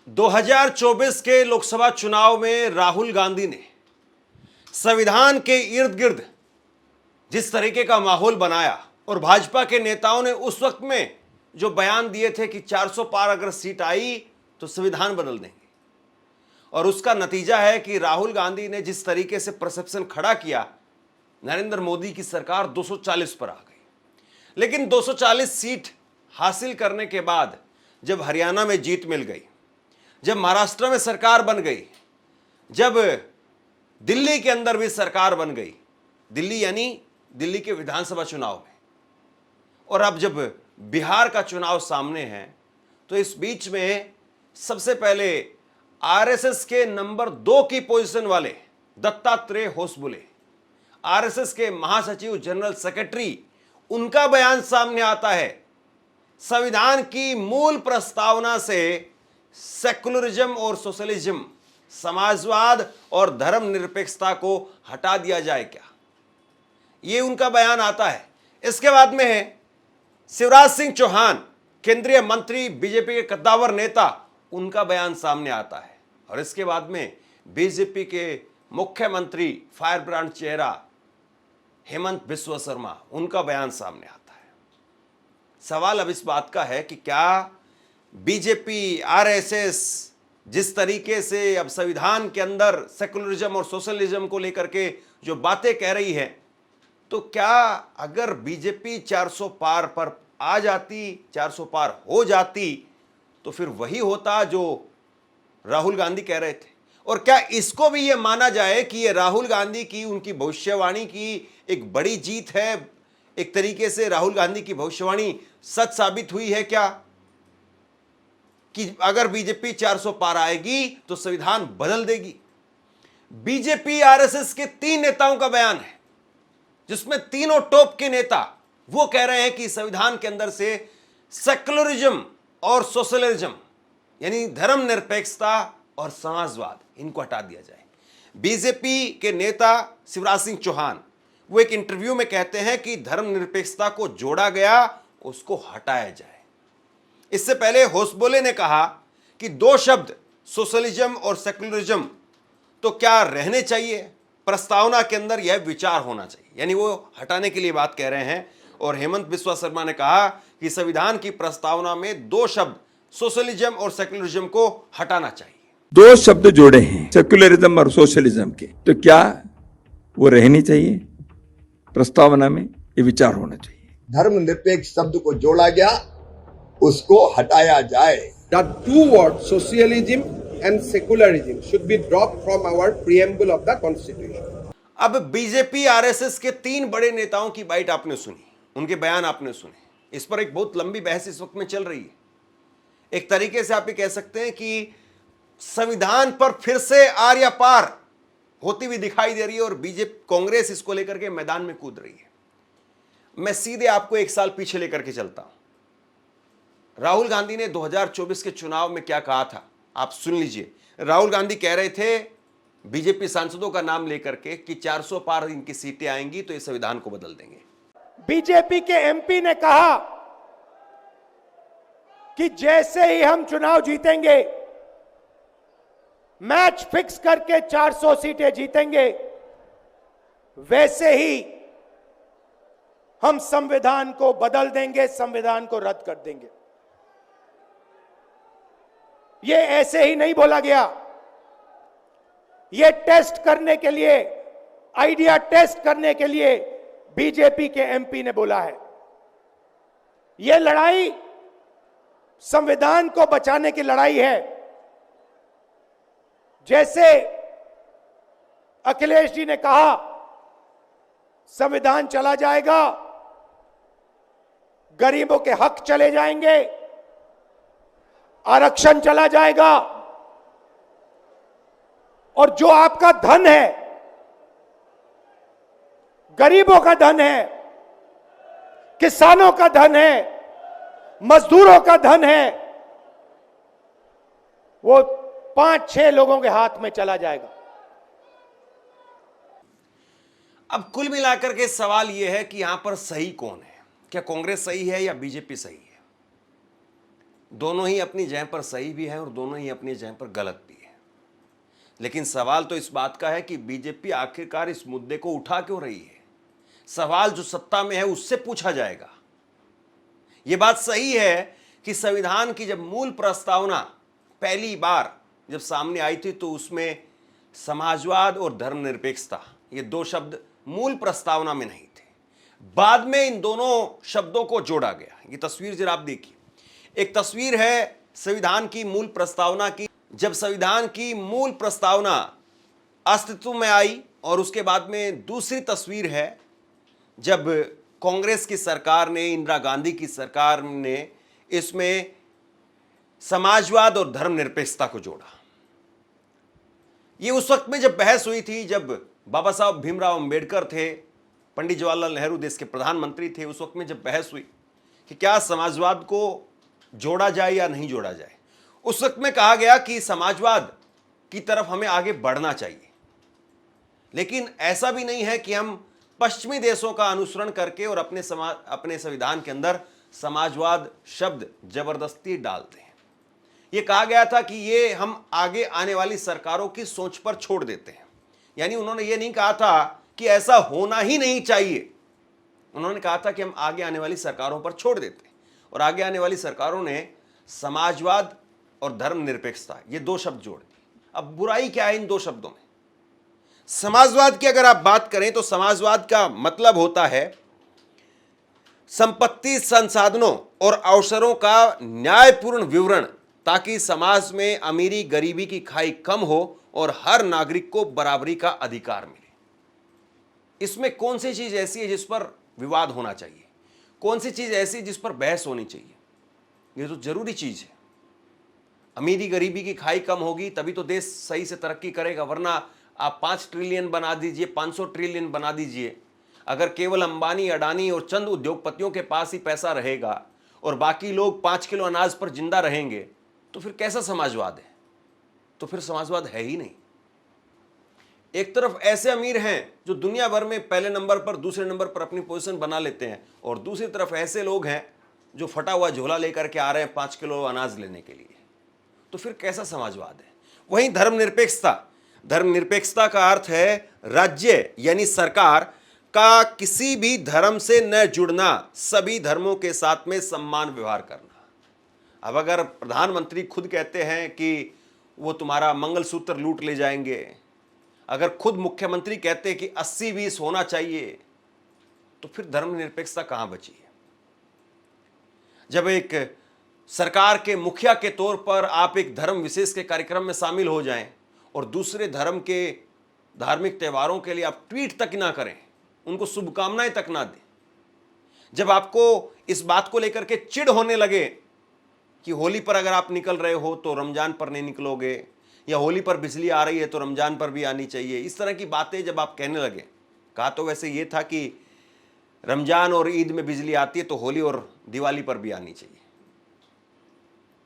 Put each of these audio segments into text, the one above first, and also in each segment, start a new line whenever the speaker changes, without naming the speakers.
2024 के लोकसभा चुनाव में राहुल गांधी ने संविधान के इर्द गिर्द जिस तरीके का माहौल बनाया और भाजपा के नेताओं ने उस वक्त में जो बयान दिए थे कि 400 पार अगर सीट आई तो संविधान बदल देंगे, और उसका नतीजा है कि राहुल गांधी ने जिस तरीके से परसेप्शन खड़ा किया, नरेंद्र मोदी की सरकार 240 पर आ गई। लेकिन 240 सीट हासिल करने के बाद जब हरियाणा में जीत मिल गई, जब महाराष्ट्र में सरकार बन गई, जब दिल्ली के अंदर भी सरकार बन गई, दिल्ली यानी दिल्ली के विधानसभा चुनाव में, और अब जब बिहार का चुनाव सामने है, तो इस बीच में सबसे पहले आरएसएस के नंबर 2 की पोजीशन वाले दत्तात्रेय होसबुले, आरएसएस के महासचिव जनरल सेक्रेटरी, उनका बयान सामने आता है। संविधान की मूल प्रस्तावना से सेकुलरिज्म और सोशलिज्म, समाजवाद और धर्मनिरपेक्षता को हटा दिया जाए क्या, ये उनका बयान आता है। इसके बाद में है शिवराज सिंह चौहान, केंद्रीय मंत्री, बीजेपी के कद्दावर नेता, उनका बयान सामने आता है। और इसके बाद में बीजेपी के मुख्यमंत्री, फायर ब्रांड चेहरा हेमंत बिस्वा शर्मा, उनका बयान सामने आता है। सवाल अब इस बात का है कि क्या बीजेपी, आरएसएस जिस तरीके से अब संविधान के अंदर सेकुलरिज्म और सोशलिज्म को लेकर के जो बातें कह रही है, तो क्या अगर बीजेपी 400 पार पर आ जाती, 400 पार हो जाती, तो फिर वही होता जो राहुल गांधी कह रहे थे? और क्या इसको भी यह माना जाए कि यह राहुल गांधी की, उनकी भविष्यवाणी की एक बड़ी जीत है? एक तरीके से राहुल गांधी की भविष्यवाणी सच साबित हुई है क्या कि अगर बीजेपी 400 पार आएगी तो संविधान बदल देगी? बीजेपी आरएसएस के 3 नेताओं का बयान है, जिसमें तीनों टॉप के नेता वो कह रहे हैं कि संविधान के अंदर से सेकुलरिज्म और सोशलिज्म यानी धर्मनिरपेक्षता और समाजवाद, इनको हटा दिया जाए। बीजेपी के नेता शिवराज सिंह चौहान वो एक इंटरव्यू में कहते हैं कि धर्मनिरपेक्षता को जोड़ा गया, उसको हटाया जाए। इससे पहले होसबोले ने कहा कि 2 शब्द सोशलिज्म और सेकुलरिज्म तो क्या रहने चाहिए, प्रस्तावना के अंदर यह विचार होना चाहिए, यानी वो हटाने के लिए बात कह रहे हैं। और हेमंत बिस्वा शर्मा ने कहा कि संविधान की प्रस्तावना में 2 शब्द सोशलिज्म और सेकुलरिज्म को हटाना चाहिए।
2 शब्द जोड़े हैं सेकुलरिज्म और सोशलिज्म के, तो क्या वो रहनी चाहिए प्रस्तावना में? ये विचार होना चाहिए।
धर्मनिरपेक्ष शब्द को जोड़ा गया, उसको हटाया जाए।
The 2 words socialism and secularism should be dropped from our preamble of the constitution.
अब बीजेपी आरएसएस के 3 बड़े नेताओं की बाइट आपने सुनी, उनके बयान आपने सुने। इस पर एक बहुत लंबी बहस इस वक्त में चल रही है। एक तरीके से आप ये कह सकते हैं कि संविधान पर फिर से आर या पार होती हुई दिखाई दे रही है और बीजेपी, कांग्रेस इसको लेकर के मैदान में कूद रही है। मैं सीधे आपको 1 साल पीछे लेकर के चलता हूं। राहुल गांधी ने 2024 के चुनाव में क्या कहा था, आप सुन लीजिए। राहुल गांधी कह रहे थे बीजेपी सांसदों का नाम लेकर के कि 400 पार इनकी सीटें आएंगी तो ये संविधान को बदल देंगे।
बीजेपी के एमपी ने कहा कि जैसे ही हम चुनाव जीतेंगे, मैच फिक्स करके 400 सीटें जीतेंगे, वैसे ही हम संविधान को बदल देंगे, संविधान को रद्द कर देंगे। यह ऐसे ही नहीं बोला गया, यह टेस्ट करने के लिए, आइडिया टेस्ट करने के लिए बीजेपी के एमपी ने बोला है। यह लड़ाई संविधान को बचाने की लड़ाई है। जैसे अखिलेश जी ने कहा संविधान चला जाएगा, गरीबों के हक चले जाएंगे, आरक्षण चला जाएगा, और जो आपका धन है, गरीबों का धन है, किसानों का धन है, मजदूरों का धन है, वो 5-6 लोगों के हाथ में चला जाएगा।
अब कुल मिलाकर के सवाल यह है कि यहां पर सही कौन है? क्या कांग्रेस सही है या बीजेपी सही है? दोनों ही अपनी जगह पर सही भी हैं और दोनों ही अपनी जगह पर गलत भी हैं। लेकिन सवाल तो इस बात का है कि बीजेपी आखिरकार इस मुद्दे को उठा क्यों रही है। सवाल जो सत्ता में है उससे पूछा जाएगा। यह बात सही है कि संविधान की जब मूल प्रस्तावना पहली बार जब सामने आई थी तो उसमें समाजवाद और धर्मनिरपेक्षता ये दो शब्द मूल प्रस्तावना में नहीं थे। बाद में इन दोनों शब्दों को जोड़ा गया। ये तस्वीर जरा आप देखिए। एक तस्वीर है संविधान की मूल प्रस्तावना की, जब संविधान की मूल प्रस्तावना अस्तित्व में आई, और उसके बाद में दूसरी तस्वीर है जब कांग्रेस की सरकार ने, इंदिरा गांधी की सरकार ने इसमें समाजवाद और धर्मनिरपेक्षता को जोड़ा। ये उस वक्त में जब बहस हुई थी जब बाबा साहब भीमराव अंबेडकर थे, पंडित जवाहरलाल नेहरू देश के प्रधानमंत्री थे। उस वक्त में जब बहस हुई कि क्या समाजवाद को जोड़ा जाए या नहीं जोड़ा जाए, उस वक्त में कहा गया कि समाजवाद की तरफ हमें आगे बढ़ना चाहिए। लेकिन ऐसा भी नहीं है कि हम पश्चिमी देशों का अनुसरण करके और अपने संविधान के अंदर समाजवाद शब्द जबरदस्ती डालते हैं। यह कहा गया था कि ये हम आगे आने वाली सरकारों की सोच पर छोड़ देते हैं। यानी उन्होंने ये नहीं कहा था कि ऐसा होना ही नहीं चाहिए, उन्होंने कहा था कि हम आगे आने वाली सरकारों पर छोड़ देते हैं। और आगे आने वाली सरकारों ने समाजवाद और धर्मनिरपेक्षता ये दो शब्द जोड़ दिए। अब बुराई क्या है इन दो शब्दों में? समाजवाद की अगर आप बात करें तो समाजवाद का मतलब होता है संपत्ति, संसाधनों और अवसरों का न्यायपूर्ण विवरण, ताकि समाज में अमीरी गरीबी की खाई कम हो और हर नागरिक को बराबरी का अधिकार मिले। इसमें कौन सी चीज ऐसी है जिस पर विवाद होना चाहिए, कौन सी चीज ऐसी जिस पर बहस होनी चाहिए? ये तो जरूरी चीज है। अमीरी गरीबी की खाई कम होगी तभी तो देश सही से तरक्की करेगा, वरना आप 5 ट्रिलियन बना दीजिए, 500 ट्रिलियन बना दीजिए, अगर केवल अंबानी, अडानी और चंद उद्योगपतियों के पास ही पैसा रहेगा और बाकी लोग 5 किलो अनाज पर जिंदा रहेंगे, तो फिर कैसा समाजवाद है? तो फिर समाजवाद है ही नहीं। एक तरफ ऐसे अमीर हैं जो दुनिया भर में पहले नंबर पर, दूसरे नंबर पर अपनी पोजीशन बना लेते हैं, और दूसरी तरफ ऐसे लोग हैं जो फटा हुआ झोला लेकर के आ रहे हैं 5 किलो अनाज लेने के लिए। तो फिर कैसा समाजवाद है? वहीं धर्मनिरपेक्षता, धर्मनिरपेक्षता का अर्थ है राज्य यानी सरकार का किसी भी धर्म से न जुड़ना, सभी धर्मों के साथ में सम्मान व्यवहार करना। अब अगर प्रधानमंत्री खुद कहते हैं कि वो तुम्हारा मंगलसूत्र लूट ले जाएंगे, अगर खुद मुख्यमंत्री कहते हैं कि 80-20 होना चाहिए, तो फिर धर्मनिरपेक्षता कहां बची है? जब एक सरकार के मुखिया के तौर पर आप एक धर्म विशेष के कार्यक्रम में शामिल हो जाएं और दूसरे धर्म के धार्मिक त्योहारों के लिए आप ट्वीट तक ना करें, उनको शुभकामनाएं तक ना दें, जब आपको इस बात को लेकर के चिढ़ होने लगे कि होली पर अगर आप निकल रहे हो तो रमजान पर नहीं निकलोगे, या होली पर बिजली आ रही है तो रमजान पर भी आनी चाहिए, इस तरह की बातें जब आप कहने लगे, कहा तो वैसे ये था कि रमजान और ईद में बिजली आती है तो होली और दिवाली पर भी आनी चाहिए।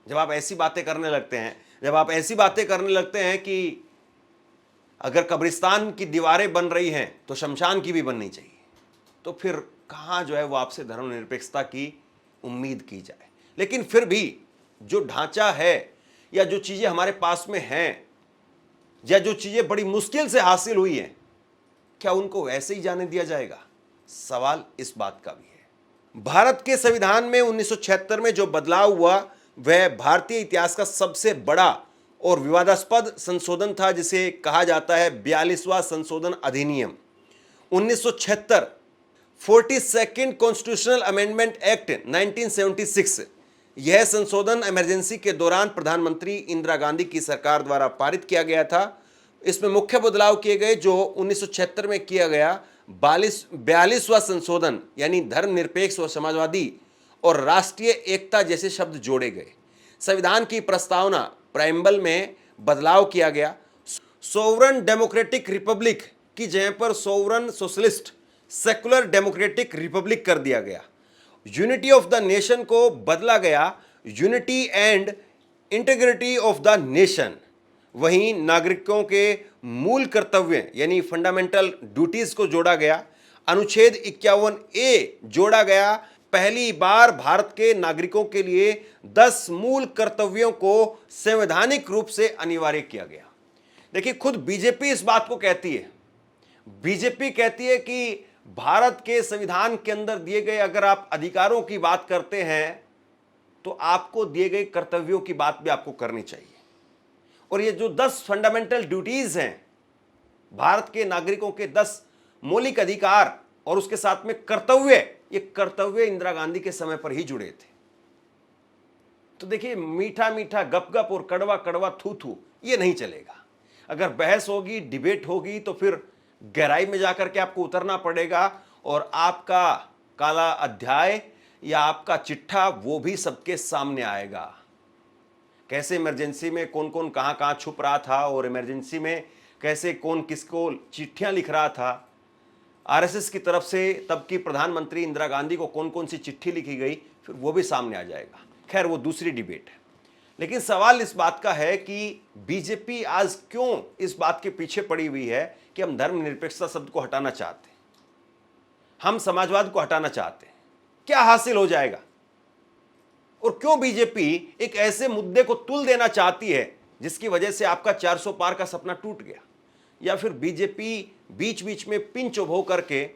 जब आप ऐसी बातें करने लगते हैं, जब आप ऐसी बातें करने लगते हैं कि अगर कब्रिस्तान की दीवारें बन रही हैं तो शमशान की भी बननी चाहिए, तो फिर कहाँ जो है वो आपसे धर्मनिरपेक्षता की उम्मीद की जाए? लेकिन फिर भी जो ढांचा है या जो चीजें हमारे पास में हैं या जो चीजें बड़ी मुश्किल से हासिल हुई हैं, क्या उनको वैसे ही जाने दिया जाएगा? सवाल इस बात का भी है। भारत के संविधान में 1976 में जो बदलाव हुआ वह भारतीय इतिहास का सबसे बड़ा और विवादास्पद संशोधन था, जिसे कहा जाता है 42वां संशोधन अधिनियम 1976, 42nd कॉन्स्टिट्यूशनल अमेंडमेंट एक्ट 1976। यह संशोधन इमरजेंसी के दौरान प्रधानमंत्री इंदिरा गांधी की सरकार द्वारा पारित किया गया था। इसमें मुख्य बदलाव किए गए जो 1976 में किया गया 42वां संशोधन, यानी धर्मनिरपेक्ष व समाजवादी और राष्ट्रीय एकता जैसे शब्द जोड़े गए। संविधान की प्रस्तावना प्राइम्बल में बदलाव किया गया। सोवरन डेमोक्रेटिक रिपब्लिक की जगह पर sovereign socialist secular democratic Republic कर दिया गया। यूनिटी ऑफ द नेशन को बदला गया unity and integrity of the nation. वहीं नागरिकों के मूल कर्तव्य यानी फंडामेंटल ड्यूटीज को जोड़ा गया। अनुच्छेद 51A जोड़ा गया पहली बार भारत के नागरिकों के लिए 10 मूल कर्तव्यों को संवैधानिक रूप से अनिवार्य किया गया। देखिए, खुद बीजेपी इस बात को कहती है। बीजेपी कहती है कि भारत के संविधान के अंदर दिए गए अगर आप अधिकारों की बात करते हैं तो आपको दिए गए कर्तव्यों की बात भी आपको करनी चाहिए। और ये जो 10 फंडामेंटल ड्यूटीज हैं, भारत के नागरिकों के 10 मौलिक अधिकार और उसके साथ में कर्तव्य, ये कर्तव्य इंदिरा गांधी के समय पर ही जुड़े थे। तो देखिए, मीठा मीठा गप गप और कड़वा कड़वा थू थू ये नहीं चलेगा। अगर बहस होगी, डिबेट होगी, तो फिर गहराई में जाकर के आपको उतरना पड़ेगा और आपका काला अध्याय या आपका चिट्ठा वो भी सबके सामने आएगा। कैसे इमरजेंसी में कौन कौन कहां कहां छुप रहा था और इमरजेंसी में कैसे कौन किसको चिट्ठियां लिख रहा था, आरएसएस की तरफ से तब की प्रधानमंत्री इंदिरा गांधी को कौन कौन सी चिट्ठी लिखी गई, फिर वो भी सामने आ जाएगा। खैर, वो दूसरी डिबेट है। लेकिन सवाल इस बात का है कि बीजेपी आज क्यों इस बात के पीछे पड़ी हुई है कि हम धर्मनिरपेक्षता शब्द को हटाना चाहते हैं, हम समाजवाद को हटाना चाहते हैं। क्या हासिल हो जाएगा? और क्यों बीजेपी एक ऐसे मुद्दे को तुल देना चाहती है जिसकी वजह से आपका 400 पार का सपना टूट गया? या फिर बीजेपी बीच बीच में पिंच उभो करके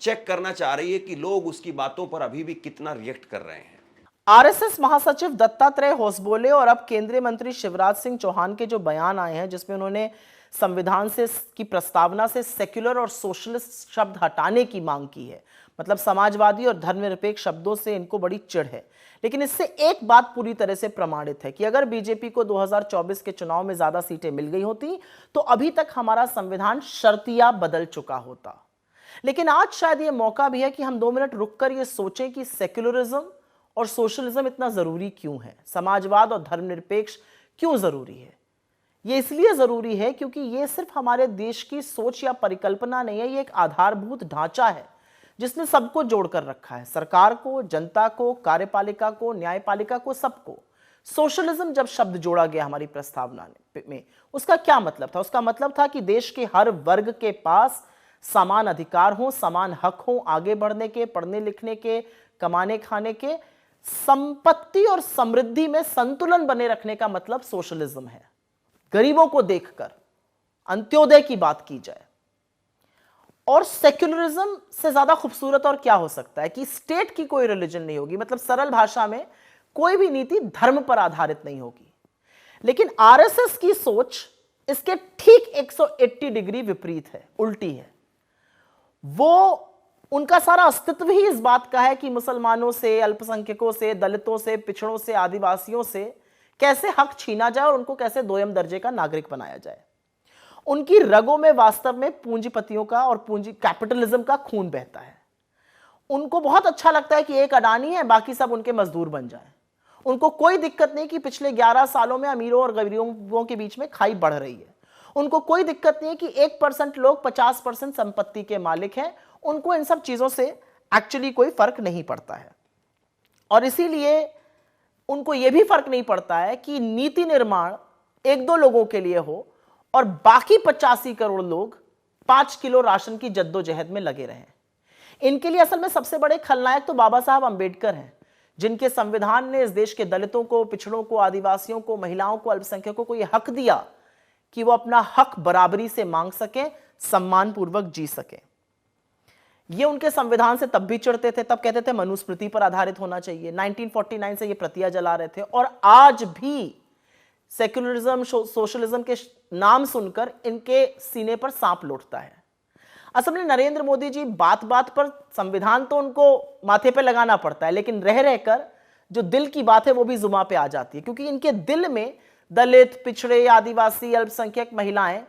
चेक करना चाह रही है कि लोग उसकी बातों पर अभी भी कितना रिएक्ट कर रहे हैं?
आरएसएस महासचिव दत्तात्रेय होसबोले और अब केंद्रीय मंत्री शिवराज सिंह चौहान के जो बयान आए हैं, जिसमें उन्होंने संविधान से की प्रस्तावना से सेक्युलर और सोशलिस्ट शब्द हटाने की मांग की है, मतलब समाजवादी और धर्मनिरपेक्ष शब्दों से इनको बड़ी चिढ़ है। लेकिन इससे एक बात पूरी तरह से प्रमाणित है कि अगर बीजेपी को 2024 के चुनाव में ज्यादा सीटें मिल गई होती तो अभी तक हमारा संविधान शर्तिया बदल चुका होता। लेकिन आज शायद यह मौका भी है कि हम 2 मिनट रुककर यह सोचें कि सेक्युलरिज्म और सोशलिज्म इतना जरूरी क्यों है, समाजवाद और धर्मनिरपेक्ष क्यों जरूरी है। यह इसलिए जरूरी है क्योंकि यह सिर्फ हमारे देश की सोच या परिकल्पना नहीं है, यह एक आधारभूत ढांचा है जिसने सबको जोड़कर रखा है, सरकार को, जनता को, कार्यपालिका को, न्यायपालिका को, सबको। सोशलिज्म जब शब्द जोड़ा गया हमारी प्रस्तावना में, उसका क्या मतलब था? उसका मतलब था कि देश के हर वर्ग के पास समान अधिकार हो, समान हक हो, आगे बढ़ने के, पढ़ने लिखने के, कमाने खाने के, संपत्ति और समृद्धि में संतुलन बने रखने का मतलब सोशलिज्म है। गरीबों को देखकर अंत्योदय की बात की जाए। और सेक्युलरिज्म से ज्यादा खूबसूरत और क्या हो सकता है कि स्टेट की कोई रिलीजन नहीं होगी, मतलब सरल भाषा में कोई भी नीति धर्म पर आधारित नहीं होगी। लेकिन आरएसएस की सोच इसके ठीक 180 डिग्री विपरीत है, उल्टी है। वो उनका सारा अस्तित्व ही इस बात का है कि मुसलमानों से, अल्पसंख्यकों से, दलितों से, पिछड़ों से, आदिवासियों से कैसे हक छीना जाए और उनको कैसे दोयम दर्जे का नागरिक बनाया जाए। उनकी रगों में वास्तव में पूंजीपतियों का और कैपिटलिज्म का खून बहता है। उनको बहुत अच्छा लगता है कि एक अडानी है, बाकी सब उनके मजदूर बन जाएं। उनको कोई दिक्कत नहीं कि पिछले 11 सालों में अमीरों और गरीबों के बीच में खाई बढ़ रही है। उनको कोई दिक्कत नहीं है कि 1% लोग 50% संपत्ति के मालिक हैं। उनको इन सब चीजों से एक्चुअली कोई फर्क नहीं पड़ता है। और इसीलिए उनको यह भी फर्क नहीं पड़ता है कि नीति निर्माण 1-2 लोगों के लिए हो और बाकी 85 करोड़ लोग 5 किलो राशन की जद्दोजहद में लगे रहें। इनके लिए असल में सबसे बड़े खलनायक तो बाबा साहब अंबेडकर हैं, जिनके संविधान ने इस देश के दलितों को, पिछड़ों को, आदिवासियों को, महिलाओं को, अल्पसंख्यकों को यह हक दिया कि वो अपना हक बराबरी से मांग सकें, सम्मानपूर्वक जी सकें। ये उनके संविधान से तब भी चिढ़ते थे, तब कहते थे मनुस्मृति पर आधारित होना चाहिए। 1949 से ये प्रतियां जला रहे थे और आज भी सेक्युलरिज्म, सोशलिज्म के नाम सुनकर इनके सीने पर सांप लौटता है। असल में नरेंद्र मोदी जी बात बात पर संविधान तो उनको माथे पे लगाना पड़ता है, लेकिन रह रहकर जो दिल की बात है वो भी जुबान पे आ जाती है, क्योंकि इनके दिल में दलित, पिछड़े, आदिवासी, अल्पसंख्यक, महिलाएं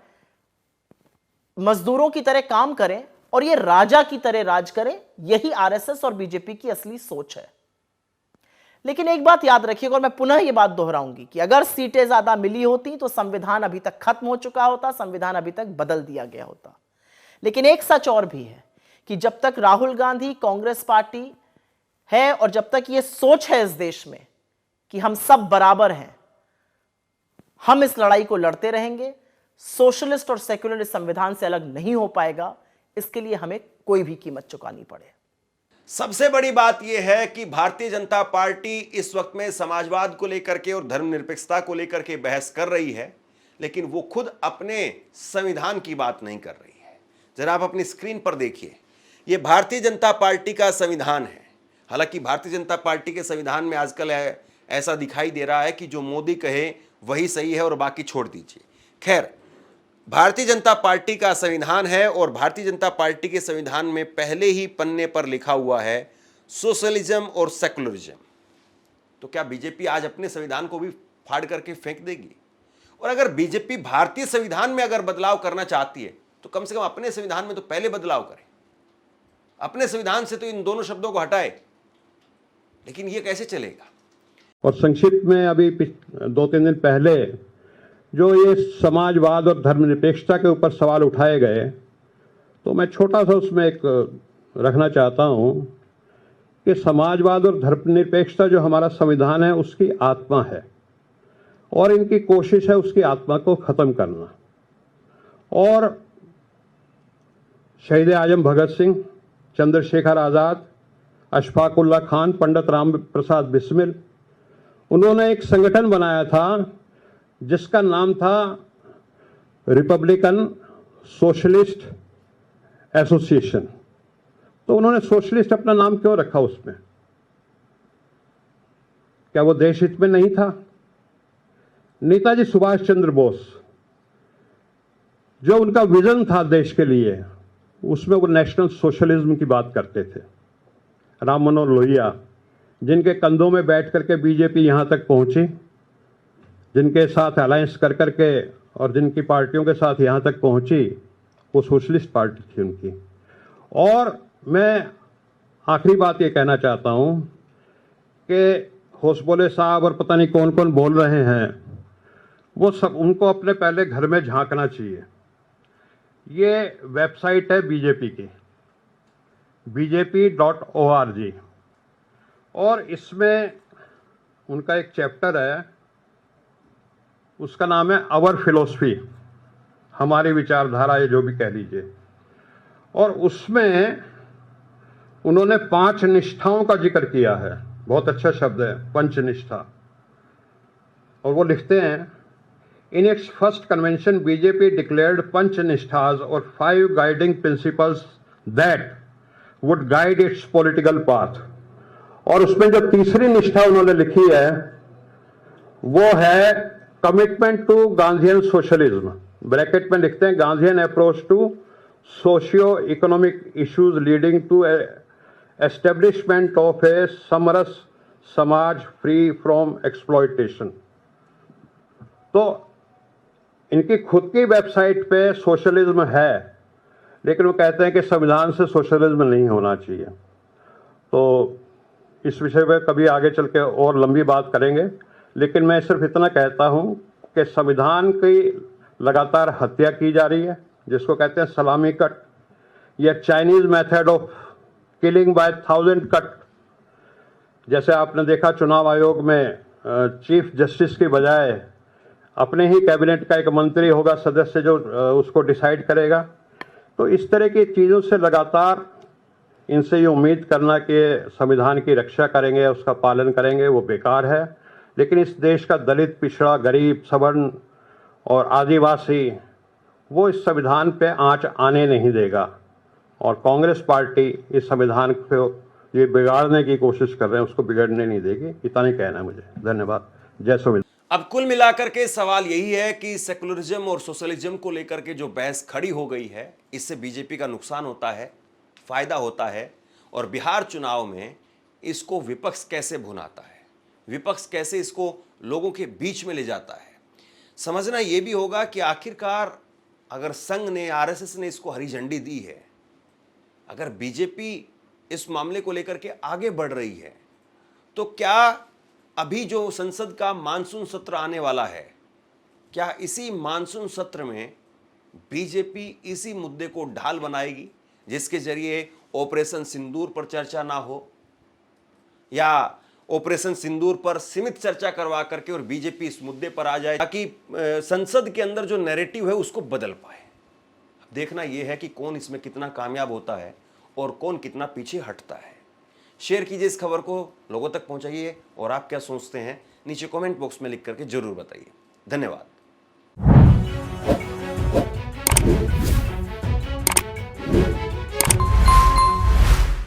मजदूरों की तरह काम करें और ये राजा की तरह राज करें। यही आरएसएस और बीजेपी की असली सोच है। लेकिन एक बात याद रखिएगा, और मैं पुनः ये बात दोहराऊंगी कि अगर सीटें ज्यादा मिली होती तो संविधान अभी तक खत्म हो चुका होता, संविधान अभी तक बदल दिया गया होता। लेकिन एक सच और भी है कि जब तक राहुल गांधी कांग्रेस पार्टी है और जब तक ये सोच है इस देश में कि हम सब बराबर हैं, हम इस लड़ाई को लड़ते रहेंगे। सोशलिस्ट और सेक्युलर इस संविधान से अलग नहीं हो पाएगा। इसके लिए हमें कोई भी कीमत चुकानी पड़े।
सबसे बड़ी बात यह है कि भारतीय जनता पार्टी इस वक्त में समाजवाद को लेकर के और धर्मनिरपेक्षता को लेकर के बहस कर रही है, लेकिन वो खुद अपने संविधान की बात नहीं कर रही है। जरा आप अपनी स्क्रीन पर देखिए, ये भारतीय जनता पार्टी का संविधान है। हालांकि भारतीय जनता पार्टी के संविधान में आजकल ऐसा दिखाई दे रहा है कि जो मोदी कहे वही सही है और बाकी छोड़ दीजिए। खैर, भारतीय जनता पार्टी का संविधान है और भारतीय जनता पार्टी के संविधान में पहले ही पन्ने पर लिखा हुआ है सोशलिज्म और सेकुलरिज्म। तो क्या बीजेपी आज अपने संविधान को भी फाड़ करके फेंक देगी? और अगर बीजेपी भारतीय संविधान में अगर बदलाव करना चाहती है तो कम से कम अपने संविधान में तो पहले बदलाव करे, अपने संविधान से तो इन दोनों शब्दों को हटाए। लेकिन यह कैसे चलेगा?
और संक्षिप्त में अभी 2-3 दिन पहले जो ये समाजवाद और धर्मनिरपेक्षता के ऊपर सवाल उठाए गए, तो मैं छोटा सा उसमें एक रखना चाहता हूँ कि समाजवाद और धर्मनिरपेक्षता जो हमारा संविधान है उसकी आत्मा है और इनकी कोशिश है उसकी आत्मा को खत्म करना। और शहीद आजम भगत सिंह, चंद्रशेखर आज़ाद, अशफाक उल्लाह खान, पंडित राम प्रसाद बिस्मिल, उन्होंने एक संगठन बनाया था जिसका नाम था रिपब्लिकन सोशलिस्ट एसोसिएशन। तो उन्होंने सोशलिस्ट अपना नाम क्यों रखा उसमें? क्या वो देश हित में नहीं था? नेताजी सुभाष चंद्र बोस, जो उनका विजन था देश के लिए, उसमें वो नेशनल सोशलिज्म की बात करते थे। राम मनोहर लोहिया, जिनके कंधों में बैठ करके बीजेपी यहां तक पहुंची, जिनके साथ अलायंस कर करके और जिनकी पार्टियों के साथ यहाँ तक पहुँची, वो सोशलिस्ट पार्टी थी उनकी। और मैं आखिरी बात ये कहना चाहता हूँ कि होसबोले साहब और पता नहीं कौन कौन बोल रहे हैं, वो सब उनको अपने पहले घर में झांकना चाहिए। ये वेबसाइट है बीजेपी की, bjp.org, और इसमें उनका एक चैप्टर है, उसका नाम है आवर फिलॉसफी, हमारी विचारधारा, ये जो भी कह लीजिए। और उसमें उन्होंने 5 निष्ठाओं का जिक्र किया है। बहुत अच्छा शब्द है, पंचनिष्ठा। और वो लिखते हैं, in its first convention BJP declared Panch Nishthas और 5 guiding principles that would guide its political path. और उसमें जो तीसरी निष्ठा उन्होंने लिखी है वो है commitment to Gandhian socialism, bracket में लिखते हैं Gandhian approach to socio economic issues leading to establishment of a samras samaj free from exploitation. तो इनकी खुद की वेबसाइट पे सोशलिज्म है, लेकिन वो कहते हैं कि संविधान से सोशलिज्म नहीं होना चाहिए। तो इस विषय पे कभी आगे चल के और लंबी बात करेंगे, लेकिन मैं सिर्फ इतना कहता हूँ कि संविधान की लगातार हत्या की जा रही है, जिसको कहते हैं सलामी कट, या Chinese method of killing by 1000 cut. जैसे आपने देखा चुनाव आयोग में चीफ जस्टिस की बजाय अपने ही कैबिनेट का एक मंत्री होगा सदस्य जो उसको डिसाइड करेगा। तो इस तरह की चीज़ों से लगातार इनसे ये उम्मीद करना कि संविधान की रक्षा करेंगे, उसका पालन करेंगे, वो बेकार है। लेकिन इस देश का दलित, पिछड़ा, गरीब, सवर्ण और आदिवासी वो इस संविधान पे आंच आने नहीं देगा। और कांग्रेस पार्टी इस संविधान को ये बिगाड़ने की कोशिश कर रहे हैं, उसको बिगड़ने नहीं देगी। इतना नहीं कहना है मुझे। धन्यवाद। जय संविधान।
अब कुल मिलाकर के सवाल यही है कि सेकुलरिज्म और सोशलिज्म को लेकर के जो बहस खड़ी हो गई है, इससे बीजेपी का नुकसान होता है, फायदा होता है। और बिहार चुनाव में इसको विपक्ष कैसे भुनाता है, विपक्ष कैसे इसको लोगों के बीच में ले जाता है, समझना यह भी होगा कि आखिरकार अगर संघ ने, आरएसएस ने इसको हरी झंडी दी है, अगर बीजेपी इस मामले को लेकर के आगे बढ़ रही है, तो क्या अभी जो संसद का मानसून सत्र आने वाला है, क्या इसी मानसून सत्र में बीजेपी इसी मुद्दे को ढाल बनाएगी जिसके जरिए ऑपरेशन सिंदूर पर चर्चा ना हो, या ऑपरेशन सिंदूर पर सीमित चर्चा करवा करके और बीजेपी इस मुद्दे पर आ जाए ताकि संसद के अंदर जो नैरेटिव है उसको बदल पाए। देखना यह है कि कौन इसमें कितना कामयाब होता है और कौन कितना पीछे हटता है। शेयर कीजिए इस खबर को, लोगों तक पहुंचाइए और आप क्या सोचते हैं नीचे कमेंट बॉक्स में लिख करके जरूर बताइए। धन्यवाद।